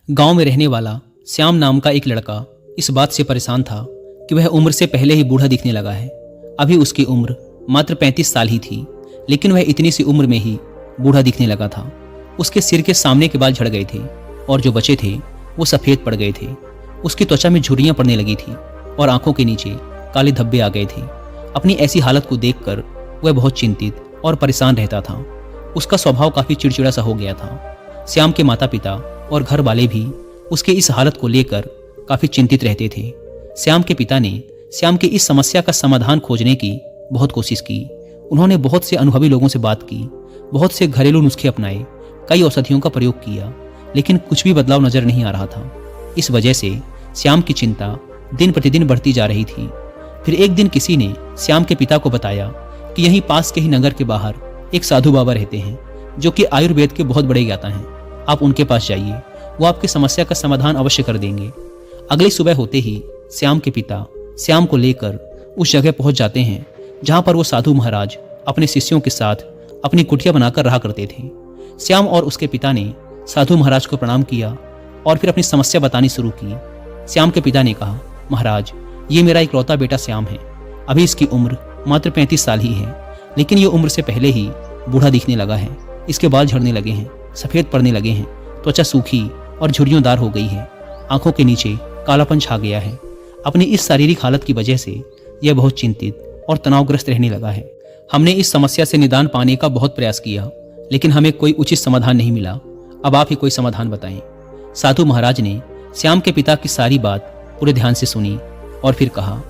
गांव में रहने वाला श्याम नाम का एक लड़का इस बात से परेशान था कि वह उम्र से पहले ही बूढ़ा दिखने लगा है। अभी उसकी उम्र मात्र 35 साल ही थी, लेकिन वह इतनी सी उम्र में ही बूढ़ा दिखने लगा था। उसके सिर के सामने के बाल झड़ गए थे और जो बचे थे वो सफ़ेद पड़ गए थे। उसकी त्वचा में झुर्रियाँ पड़ने लगी थी और आंखों के नीचे काले धब्बे आ गए थे। अपनी ऐसी हालत को देखकर वह बहुत चिंतित और परेशान रहता था। उसका स्वभाव काफ़ी चिड़चिड़ा सा हो गया था। श्याम के माता पिता और घर वाले भी उसके इस हालत को लेकर काफ़ी चिंतित रहते थे। श्याम के पिता ने श्याम की इस समस्या का समाधान खोजने की बहुत कोशिश की। उन्होंने बहुत से अनुभवी लोगों से बात की, बहुत से घरेलू नुस्खे अपनाए, कई औषधियों का प्रयोग किया, लेकिन कुछ भी बदलाव नजर नहीं आ रहा था। इस वजह से श्याम की चिंता दिन प्रतिदिन बढ़ती जा रही थी। फिर एक दिन किसी ने श्याम के पिता को बताया कि यहीं पास के ही नगर के बाहर एक साधु बाबा रहते हैं जो कि आयुर्वेद के बहुत बड़े ज्ञाता हैं। आप उनके पास जाइए, वो आपकी समस्या का समाधान अवश्य कर देंगे। अगली सुबह होते ही श्याम के पिता श्याम को लेकर उस जगह पहुंच जाते हैं जहां पर वो साधु महाराज अपने शिष्यों के साथ अपनी कुटिया बनाकर रहा करते थे। श्याम और उसके पिता ने साधु महाराज को प्रणाम किया और फिर अपनी समस्या बतानी शुरू की। श्याम के पिता ने कहा, महाराज, ये मेरा इकलौता बेटा श्याम है। अभी इसकी उम्र मात्र 35 साल ही है, लेकिन ये उम्र से पहले ही बूढ़ा दिखने लगा है। इसके बाल झड़ने लगे हैं, सफ़ेद पड़ने लगे हैं, त्वचा सूखी और झुर्रियोंदार हो गई है, आंखों के नीचे कालापन छा गया है। अपनी इस शारीरिक हालत की वजह से यह बहुत चिंतित और तनावग्रस्त रहने लगा है। हमने इस समस्या से निदान पाने का बहुत प्रयास किया, लेकिन हमें कोई उचित समाधान नहीं मिला। अब आप ही कोई समाधान बताएं। साधु महाराज ने श्याम के पिता की सारी बात पूरे ध्यान से सुनी और फिर कहा,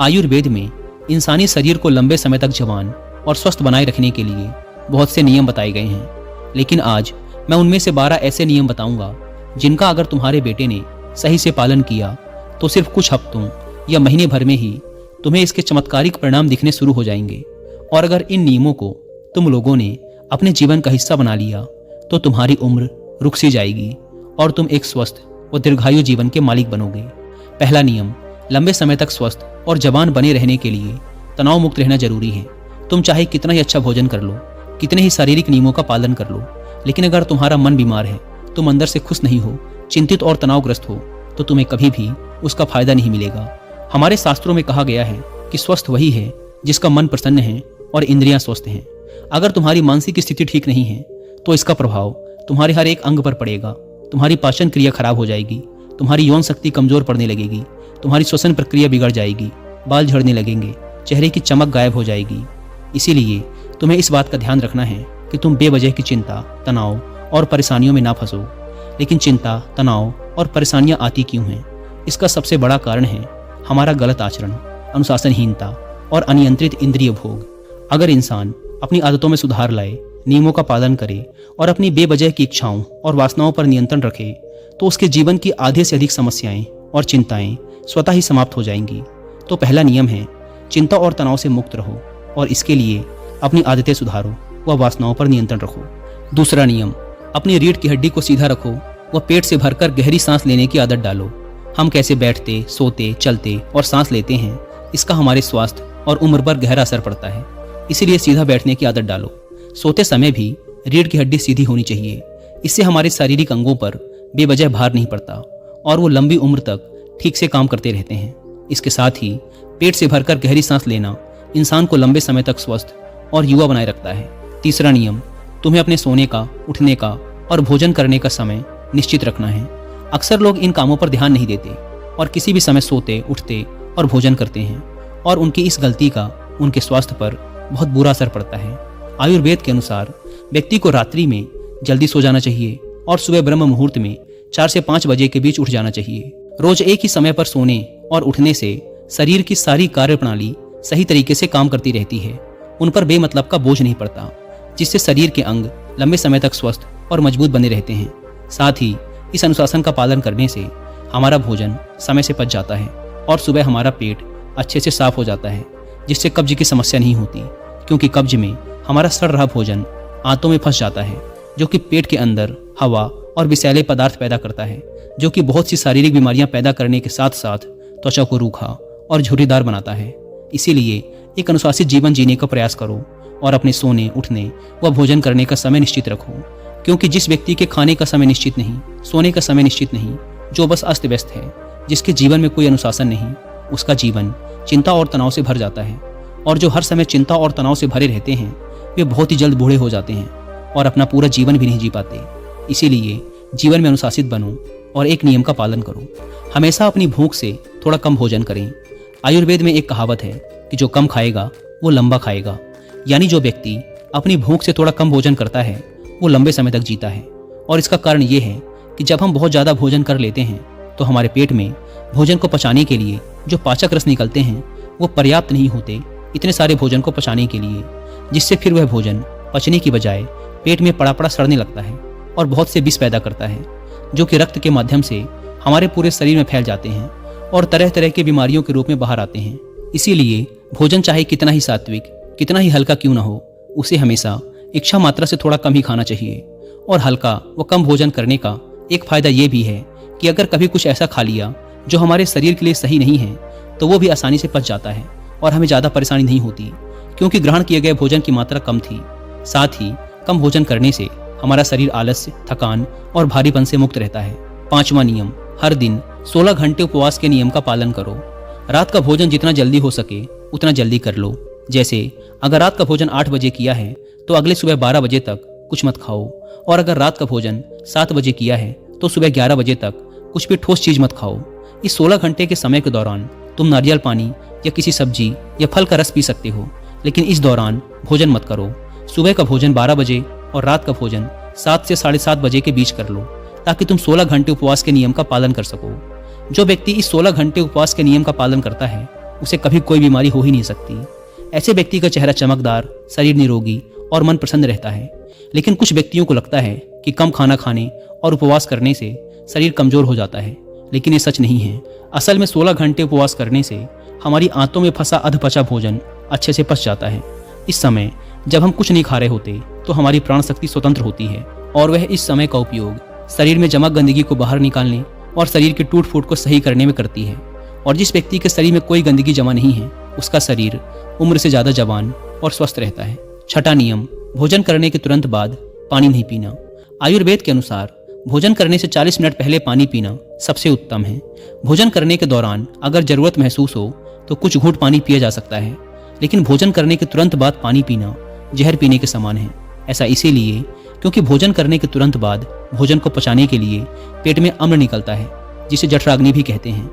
आयुर्वेद में इंसानी शरीर को लंबे समय तक जवान और स्वस्थ बनाए रखने के लिए बहुत से नियम बताए गए हैं, लेकिन आज मैं उनमें से 12 ऐसे नियम बताऊंगा जिनका अगर तुम्हारे बेटे ने सही से पालन किया तो सिर्फ कुछ हफ्तों या महीने भर में ही तुम्हें इसके चमत्कारिक परिणाम दिखने शुरू हो जाएंगे। और अगर इन नियमों को तुम लोगों ने अपने जीवन का हिस्सा बना लिया तो तुम्हारी उम्र रुक सी जाएगी और तुम एक स्वस्थ और दीर्घायु जीवन के मालिक बनोगे। पहला नियम, लंबे समय तक स्वस्थ और जवान बने रहने के लिए तनाव मुक्त रहना जरूरी है। तुम चाहे कितना ही अच्छा भोजन कर लो, कितने ही शारीरिक नियमों का पालन कर लो, लेकिन अगर तुम्हारा मन बीमार है, तुम अंदर से खुश नहीं हो, चिंतित और तनावग्रस्त हो, तो तुम्हें कभी भी उसका फायदा नहीं मिलेगा। हमारे शास्त्रों में कहा गया है कि स्वस्थ वही है जिसका मन प्रसन्न है और इंद्रियां स्वस्थ हैं। अगर तुम्हारी मानसिक स्थिति ठीक नहीं है तो इसका प्रभाव तुम्हारे हर एक अंग पर पड़ेगा। तुम्हारी पाचन क्रिया खराब हो जाएगी, तुम्हारी यौन शक्ति कमजोर पड़ने लगेगी, तुम्हारी श्वसन प्रक्रिया बिगड़ जाएगी, बाल झड़ने लगेंगे, चेहरे की चमक गायब हो जाएगी। इसीलिए तुम्हें इस बात का ध्यान रखना है कि तुम बेवजह की चिंता, तनाव और परेशानियों में ना फंसो। लेकिन चिंता, तनाव और परेशानियां आती क्यों हैं? इसका सबसे बड़ा कारण है हमारा गलत आचरण, अनुशासनहीनता और अनियंत्रित इंद्रिय भोग। अगर इंसान अपनी आदतों में सुधार लाए, नियमों का पालन करे और अपनी बेवजह की इच्छाओं और वासनाओं पर नियंत्रण रखे तो उसके जीवन की आधे से अधिक समस्याएं और चिंताएं स्वतः ही समाप्त हो जाएंगी। तो पहला नियम है, चिंता और तनाव से मुक्त रहो और इसके लिए अपनी आदतें सुधारो व वासनाओं पर नियंत्रण रखो। दूसरा नियम, अपनी रीढ़ की हड्डी को सीधा रखो व पेट से भरकर गहरी सांस लेने की आदत डालो। हम कैसे बैठते, सोते, चलते और सांस लेते हैं, इसका हमारे स्वास्थ्य और उम्र पर गहरा असर पड़ता है। इसीलिए सीधा बैठने की आदत डालो। सोते समय भी रीढ़ की हड्डी सीधी होनी चाहिए। इससे हमारे शारीरिक अंगों पर बेवजह भार नहीं पड़ता और वो लंबी उम्र तक ठीक से काम करते रहते हैं। इसके साथ ही पेट से भरकर गहरी सांस लेना इंसान को लंबे समय तक स्वस्थ और युवा बनाए रखता है। तीसरा नियम, तुम्हें अपने सोने का, उठने का और भोजन करने का समय निश्चित रखना है। अक्सर लोग इन कामों पर ध्यान नहीं देते और किसी भी समय सोते, उठते और भोजन करते हैं और उनकी इस गलती का उनके स्वास्थ्य पर बहुत बुरा असर पड़ता है। आयुर्वेद के अनुसार व्यक्ति को रात्रि में जल्दी सो जाना चाहिए और सुबह ब्रह्म मुहूर्त में 4 से 5 बजे के बीच उठ जाना चाहिए। रोज एक ही समय पर सोने और उठने से शरीर की सारी कार्य प्रणाली सही तरीके से काम करती रहती है। उन पर बेमतलब का बोझ नहीं पड़ता, जिससे शरीर के अंग लंबे समय तक स्वस्थ और मजबूत बने रहते हैं। साथ ही इस अनुशासन का पालन करने से हमारा भोजन समय से पच जाता है और सुबह हमारा पेट अच्छे से साफ हो जाता है, जिससे कब्ज की समस्या नहीं होती, क्योंकि कब्ज में हमारा सड़ रहा भोजन आंतों में फंस जाता है, जो कि पेट के अंदर हवा और विषैले पदार्थ पैदा करता है, जो कि बहुत सी शारीरिक बीमारियां पैदा करने के साथ साथ त्वचा को रूखा और झुर्रीदार बनाता है। इसीलिए एक अनुशासित जीवन जीने का प्रयास करो और अपने सोने, उठने व भोजन करने का समय निश्चित रखो। क्योंकि जिस व्यक्ति के खाने का समय निश्चित नहीं, सोने का समय निश्चित नहीं, जो बस अस्त व्यस्त है, जिसके जीवन में कोई अनुशासन नहीं, उसका जीवन चिंता और तनाव से भर जाता है। और जो हर समय चिंता और तनाव से भरे रहते हैं वे बहुत ही जल्द बूढ़े हो जाते हैं और अपना पूरा जीवन भी नहीं जी पाते। इसीलिए जीवन में अनुशासित बनो और एक नियम का पालन करो। हमेशा अपनी भूख से थोड़ा कम भोजन करें। आयुर्वेद में एक कहावत है कि जो कम खाएगा वो लंबा खाएगा, यानी जो व्यक्ति अपनी भूख से थोड़ा कम भोजन करता है वो लंबे समय तक जीता है। और इसका कारण ये है कि जब हम बहुत ज़्यादा भोजन कर लेते हैं तो हमारे पेट में भोजन को पचाने के लिए जो पाचक रस निकलते हैं वो पर्याप्त नहीं होते इतने सारे भोजन को पचाने के लिए, जिससे फिर वह भोजन पचने की बजाय पेट में पड़ा पड़ा सड़ने लगता है और बहुत से विष पैदा करता है, जो कि रक्त के माध्यम से हमारे पूरे शरीर में फैल जाते हैं और तरह तरह की बीमारियों के रूप में बाहर आते हैं। इसीलिए भोजन चाहे कितना ही सात्विक, कितना ही हल्का क्यों ना हो, उसे हमेशा इच्छा मात्रा से थोड़ा कम ही खाना चाहिए। और हल्का व कम भोजन करने का एक फायदा ये भी है कि अगर कभी कुछ ऐसा खा लिया जो हमारे शरीर के लिए सही नहीं है तो वो भी आसानी से पच जाता है और हमें ज़्यादा परेशानी नहीं होती, क्योंकि ग्रहण किए गए भोजन की मात्रा कम थी। साथ ही कम भोजन करने से हमारा शरीर आलस्य, थकान और भारीपन से मुक्त रहता है। 5वां नियम, हर दिन 16 घंटे उपवास के नियम का पालन करो। रात का भोजन जितना जल्दी हो सके उतना जल्दी कर लो। जैसे अगर रात का भोजन 8 बजे किया है तो अगले सुबह 12 बजे तक कुछ मत खाओ, और अगर रात का भोजन 7 बजे किया है तो सुबह 11 बजे तक कुछ भी ठोस चीज मत खाओ। इस 16 घंटे के समय के दौरान तुम नारियल पानी या किसी सब्जी या फल का रस पी सकते हो, लेकिन इस दौरान भोजन मत करो। सुबह का भोजन 12 बजे और रात का भोजन 7 से 7:30 बजे के बीच कर लो, ताकि तुम 16 घंटे उपवास के नियम का पालन कर सको। जो व्यक्ति इस 16 घंटे उपवास के नियम का पालन करता है उसे कभी कोई बीमारी हो ही नहीं सकती। ऐसे व्यक्ति का चेहरा चमकदार, शरीर निरोगी और मन प्रसन्न रहता है। लेकिन कुछ व्यक्तियों को लगता है कि कम खाना खाने और उपवास करने से शरीर कमजोर हो जाता है, लेकिन ये सच नहीं है। असल में 16 घंटे उपवास करने से हमारी आंतों में फंसा अधपचा भोजन अच्छे से पच जाता है। इस समय जब हम कुछ नहीं खा रहे होते तो हमारी प्राण शक्ति स्वतंत्र होती है और वह इस समय का उपयोग शरीर में जमा गंदगी को बाहर निकालने और शरीर के टूट फूट को सही करने में करती है। और जिस व्यक्ति के शरीर में कोई गंदगी जमा नहीं है उसका शरीर उम्र से ज्यादा जवान और स्वस्थ रहता है। 6वां नियम, भोजन करने के तुरंत बाद पानी नहीं पीना। आयुर्वेद के अनुसार भोजन करने से 40 मिनट पहले पानी पीना सबसे उत्तम है। भोजन करने के दौरान अगर जरूरत महसूस हो तो कुछ घूंट पानी पिया जा सकता है, लेकिन भोजन करने के तुरंत बाद पानी पीना जहर पीने के समान है। ऐसा इसीलिए क्योंकि भोजन करने के तुरंत बाद भोजन को पचाने के लिए पेट में अम्ल निकलता है, जिसे जठराग्नि भी कहते हैं।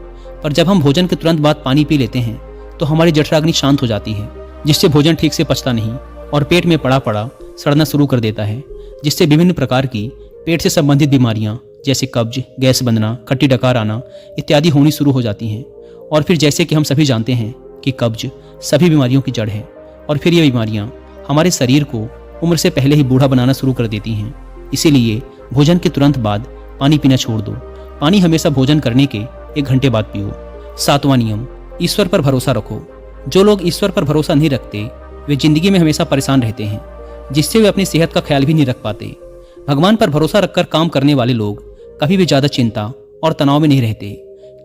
पर जब हम भोजन के तुरंत बाद पानी पी लेते हैं तो हमारी जठराग्नि शांत हो जाती है, जिससे भोजन ठीक से पचता नहीं और पेट में पड़ा पड़ा सड़ना शुरू कर देता है, जिससे विभिन्न प्रकार की पेट से संबंधित बीमारियां जैसे कब्ज, गैस बनना, खट्टी डकार आना इत्यादि होनी शुरू हो जाती हैं। और फिर जैसे कि हम सभी जानते हैं कि कब्ज सभी बीमारियों की जड़ है, और फिर ये बीमारियां हमारे शरीर को उम्र से पहले ही बूढ़ा बनाना शुरू कर देती हैं। इसीलिए भोजन के तुरंत बाद पानी पीना छोड़ दो। पानी हमेशा भोजन करने के 1 घंटे बाद पियो। 7वां नियम, ईश्वर पर भरोसा रखो। जो लोग ईश्वर पर भरोसा नहीं रखते वे जिंदगी में हमेशा परेशान रहते हैं, जिससे वे अपनी सेहत का ख्याल भी नहीं रख पाते। भगवान पर भरोसा रखकर काम करने वाले लोग कभी भी ज्यादा चिंता और तनाव में नहीं रहते,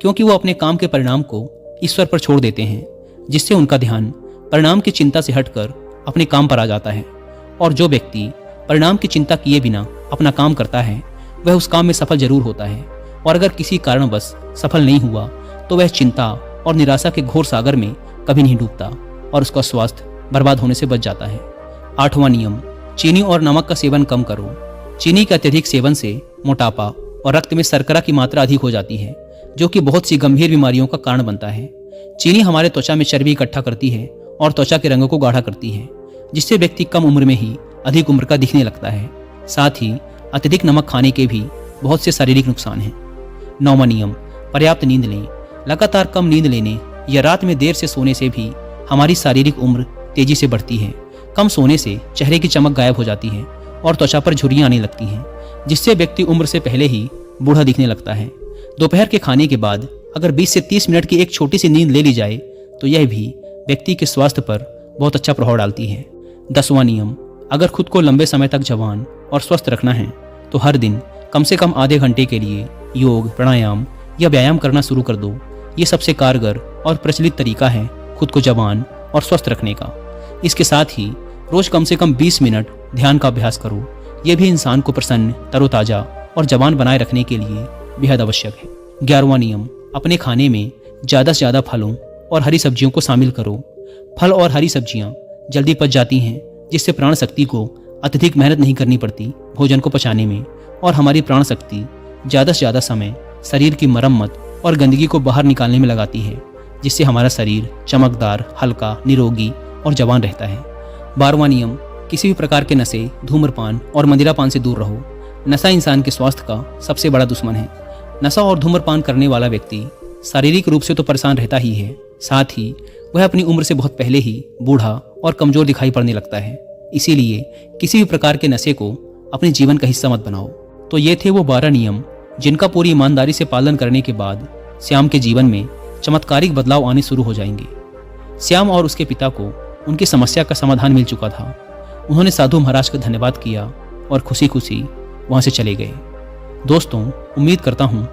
क्योंकि वो अपने काम के परिणाम को ईश्वर पर छोड़ देते हैं, जिससे उनका ध्यान परिणाम की चिंता से हटकर अपने काम पर आ जाता है। और जो व्यक्ति परिणाम की चिंता किए बिना अपना काम करता है वह उस काम में सफल जरूर होता है, और अगर किसी कारणवश सफल नहीं हुआ तो वह चिंता और निराशा के घोर सागर में कभी नहीं डूबता और उसका स्वास्थ्य बर्बाद होने से बच जाता है। 8वां नियम, चीनी और नमक का सेवन कम करो। चीनी के अत्यधिक सेवन से मोटापा और रक्त में शर्करा की मात्रा अधिक हो जाती है, जो कि बहुत सी गंभीर बीमारियों का कारण बनता है। चीनी हमारे त्वचा में चर्बी इकट्ठा करती है और त्वचा के रंग को गाढ़ा करती है, जिससे व्यक्ति कम उम्र में ही अधिक उम्र का दिखने लगता है। साथ ही अत्यधिक नमक खाने के भी बहुत से शारीरिक नुकसान हैं। 9वां नियम, पर्याप्त नींद लें। लगातार कम नींद लेने या रात में देर से सोने से भी हमारी शारीरिक उम्र तेजी से बढ़ती है। कम सोने से चेहरे की चमक गायब हो जाती है और त्वचा पर झुर्रियां आने लगती हैं, जिससे व्यक्ति उम्र से पहले ही बूढ़ा दिखने लगता है। दोपहर के खाने के बाद अगर 20 से 30 मिनट की एक छोटी सी नींद ले ली जाए तो यह भी व्यक्ति के स्वास्थ्य पर बहुत अच्छा प्रभाव डालती है। 10वां नियम, अगर खुद को लंबे समय तक जवान और स्वस्थ रखना है तो हर दिन कम से कम आधे घंटे के लिए योग, प्राणायाम या व्यायाम करना शुरू कर दो। ये सबसे कारगर और प्रचलित तरीका है खुद को जवान और स्वस्थ रखने का। इसके साथ ही रोज कम से कम 20 मिनट ध्यान का अभ्यास करो। यह भी इंसान को प्रसन्न, तरोताजा और जवान बनाए रखने के लिए बेहद आवश्यक है। 11वां नियम, अपने खाने में ज़्यादा से ज़्यादा फलों और हरी सब्जियों को शामिल करो। फल और हरी सब्जियां जल्दी पच जाती हैं, जिससे प्राण शक्ति को अत्यधिक मेहनत नहीं करनी पड़ती भोजन को पचाने में, और हमारी प्राण शक्ति ज़्यादा से ज़्यादा समय शरीर की मरम्मत और गंदगी को बाहर निकालने में लगाती है, जिससे हमारा शरीर चमकदार, हल्का, निरोगी और जवान रहता है। 12वां नियम, किसी भी प्रकार के नशे, धूम्रपान और मदिरापान से दूर रहो। नशा इंसान के स्वास्थ्य का सबसे बड़ा दुश्मन है। नशा और धूम्रपान करने वाला व्यक्ति शारीरिक रूप से तो परेशान रहता ही है, साथ ही वह अपनी उम्र से बहुत पहले ही बूढ़ा और कमजोर दिखाई पड़ने लगता है। इसीलिए किसी भी प्रकार के नशे को अपने जीवन का हिस्सा मत बनाओ। तो ये थे वो 12 नियम जिनका पूरी ईमानदारी से पालन करने के बाद श्याम के जीवन में चमत्कारिक बदलाव आने शुरू हो जाएंगे। श्याम और उसके पिता को उनकी समस्या का समाधान मिल चुका था। उन्होंने साधु महाराज का धन्यवाद किया और खुशी खुशी वहां से चले गए। दोस्तों, उम्मीद करता हूँ